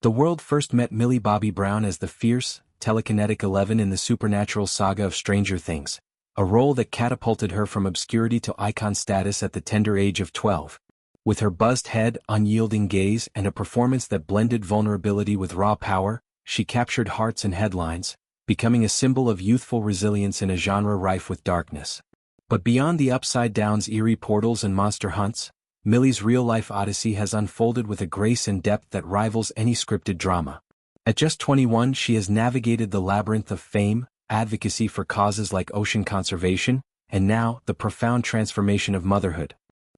The world first met Millie Bobby Brown as the fierce, telekinetic 11 in the supernatural saga of Stranger Things, a role that catapulted her from obscurity to icon status at the tender age of 12. With her buzzed head, unyielding gaze, and a performance that blended vulnerability with raw power, she captured hearts and headlines, becoming a symbol of youthful resilience in a genre rife with darkness. But beyond the upside downs, eerie portals, and monster hunts, Millie's real-life odyssey has unfolded with a grace and depth that rivals any scripted drama. At just 21, she has navigated the labyrinth of fame, advocacy for causes like ocean conservation, and now, the profound transformation of motherhood.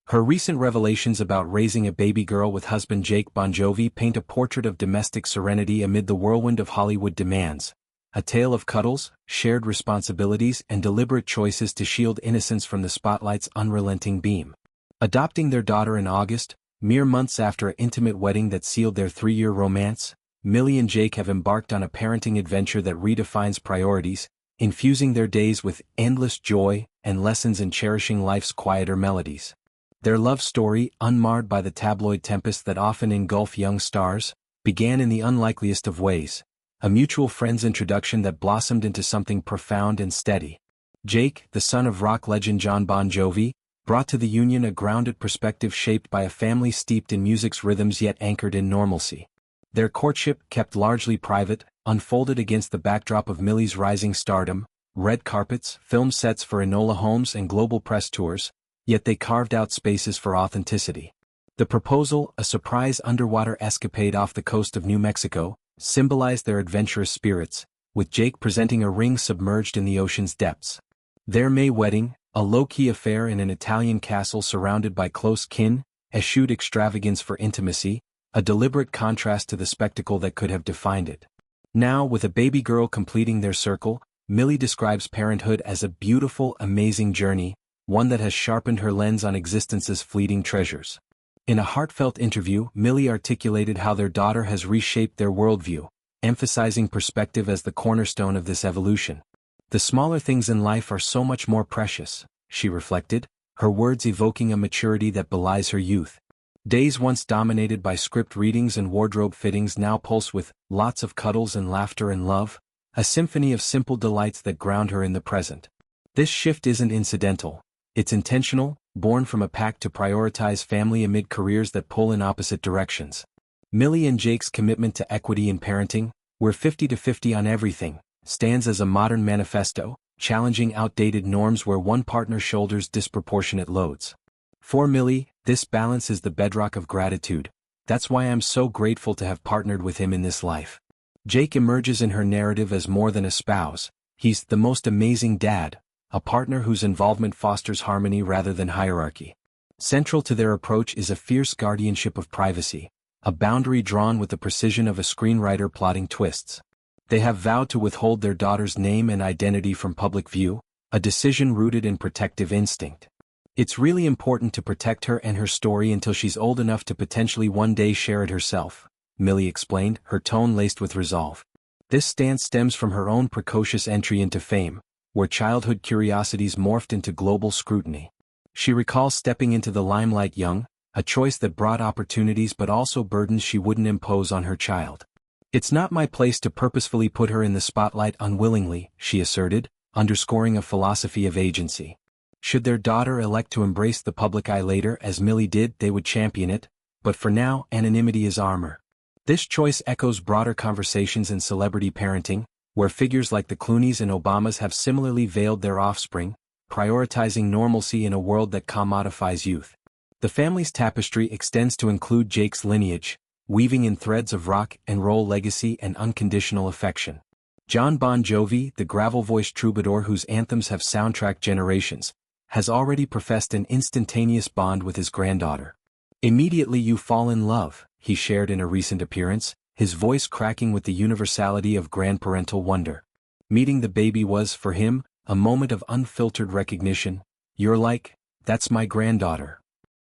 Her recent revelations about raising a baby girl with husband Jake Bongiovi paint a portrait of domestic serenity amid the whirlwind of Hollywood demands, a tale of cuddles, shared responsibilities, and deliberate choices to shield innocence from the spotlight's unrelenting beam. Adopting their daughter in August, mere months after an intimate wedding that sealed their 3-year romance, Millie and Jake have embarked on a parenting adventure that redefines priorities, infusing their days with endless joy and lessons in cherishing life's quieter melodies. Their love story, unmarred by the tabloid tempests that often engulf young stars, began in the unlikeliest of ways, a mutual friend's introduction that blossomed into something profound and steady. Jake, the son of rock legend Jon Bon Jovi, brought to the union a grounded perspective shaped by a family steeped in music's rhythms yet anchored in normalcy. Their courtship, kept largely private, unfolded against the backdrop of Millie's rising stardom, red carpets, film sets for Enola Holmes, and global press tours, yet they carved out spaces for authenticity. The proposal, a surprise underwater escapade off the coast of New Mexico, symbolized their adventurous spirits, with Jake presenting a ring submerged in the ocean's depths. Their May wedding, a low-key affair in an Italian castle surrounded by close kin, eschewed extravagance for intimacy, a deliberate contrast to the spectacle that could have defined it. Now, with a baby girl completing their circle, Millie describes parenthood as a beautiful, amazing journey, one that has sharpened her lens on existence's fleeting treasures. In a heartfelt interview, Millie articulated how their daughter has reshaped their worldview, emphasizing perspective as the cornerstone of this evolution. The smaller things in life are so much more precious, she reflected, her words evoking a maturity that belies her youth. Days once dominated by script readings and wardrobe fittings now pulse with lots of cuddles and laughter and love, a symphony of simple delights that ground her in the present. This shift isn't incidental. It's intentional, born from a pact to prioritize family amid careers that pull in opposite directions. Millie and Jake's commitment to equity in parenting, we're 50-50 on everything, stands as a modern manifesto, challenging outdated norms where one partner shoulders disproportionate loads. For Millie, this balance is the bedrock of gratitude. That's why I'm so grateful to have partnered with him in this life. Jake emerges in her narrative as more than a spouse. He's the most amazing dad, a partner whose involvement fosters harmony rather than hierarchy. Central to their approach is a fierce guardianship of privacy, a boundary drawn with the precision of a screenwriter plotting twists. They have vowed to withhold their daughter's name and identity from public view, a decision rooted in protective instinct. It's really important to protect her and her story until she's old enough to potentially one day share it herself, Millie explained, her tone laced with resolve. This stance stems from her own precocious entry into fame, where childhood curiosities morphed into global scrutiny. She recalls stepping into the limelight young, a choice that brought opportunities but also burdens she wouldn't impose on her child. It's not my place to purposefully put her in the spotlight unwillingly, she asserted, underscoring a philosophy of agency. Should their daughter elect to embrace the public eye later as Millie did, they would champion it, but for now, anonymity is armor. This choice echoes broader conversations in celebrity parenting, where figures like the Clooneys and Obamas have similarly veiled their offspring, prioritizing normalcy in a world that commodifies youth. The family's tapestry extends to include Jake's lineage, weaving in threads of rock and roll legacy and unconditional affection. Jon Bon Jovi, the gravel-voiced troubadour whose anthems have soundtracked generations, has already professed an instantaneous bond with his granddaughter. Immediately you fall in love, he shared in a recent appearance, his voice cracking with the universality of grandparental wonder. Meeting the baby was, for him, a moment of unfiltered recognition. You're like, that's my granddaughter.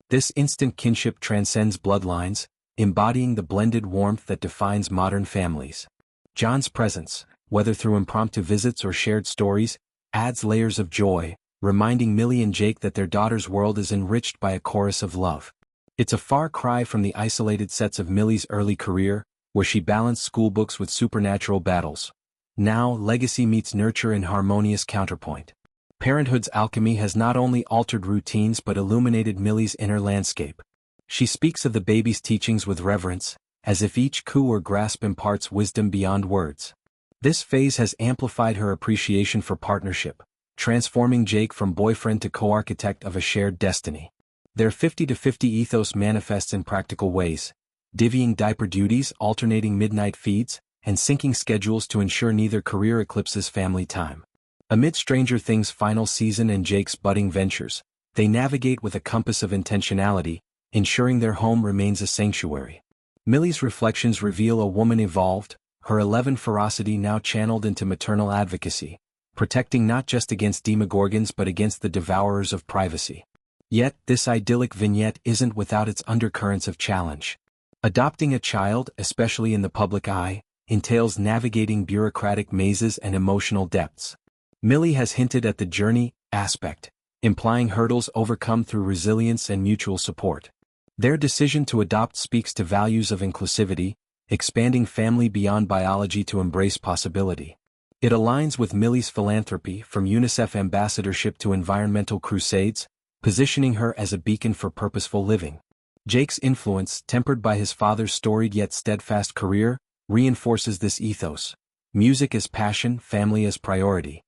This instant kinship transcends bloodlines, embodying the blended warmth that defines modern families. John's presence, whether through impromptu visits or shared stories, adds layers of joy, reminding Millie and Jake that their daughter's world is enriched by a chorus of love. It's a far cry from the isolated sets of Millie's early career, where she balanced schoolbooks with supernatural battles. Now, legacy meets nurture in harmonious counterpoint. Parenthood's alchemy has not only altered routines but illuminated Millie's inner landscape. She speaks of the baby's teachings with reverence, as if each coup or grasp imparts wisdom beyond words. This phase has amplified her appreciation for partnership, transforming Jake from boyfriend to co-architect of a shared destiny. Their 50-50 ethos manifests in practical ways, divvying diaper duties, alternating midnight feeds, and syncing schedules to ensure neither career eclipses family time. Amid Stranger Things' final season and Jake's budding ventures, they navigate with a compass of intentionality, ensuring their home remains a sanctuary. Millie's reflections reveal a woman evolved, her 11 ferocity now channeled into maternal advocacy, protecting not just against demogorgons but against the devourers of privacy. Yet, this idyllic vignette isn't without its undercurrents of challenge. Adopting a child, especially in the public eye, entails navigating bureaucratic mazes and emotional depths. Millie has hinted at the journey aspect, implying hurdles overcome through resilience and mutual support. Their decision to adopt speaks to values of inclusivity, expanding family beyond biology to embrace possibility. It aligns with Millie's philanthropy, from UNICEF ambassadorship to environmental crusades, positioning her as a beacon for purposeful living. Jake's influence, tempered by his father's storied yet steadfast career, reinforces this ethos. Music as passion, family as priority.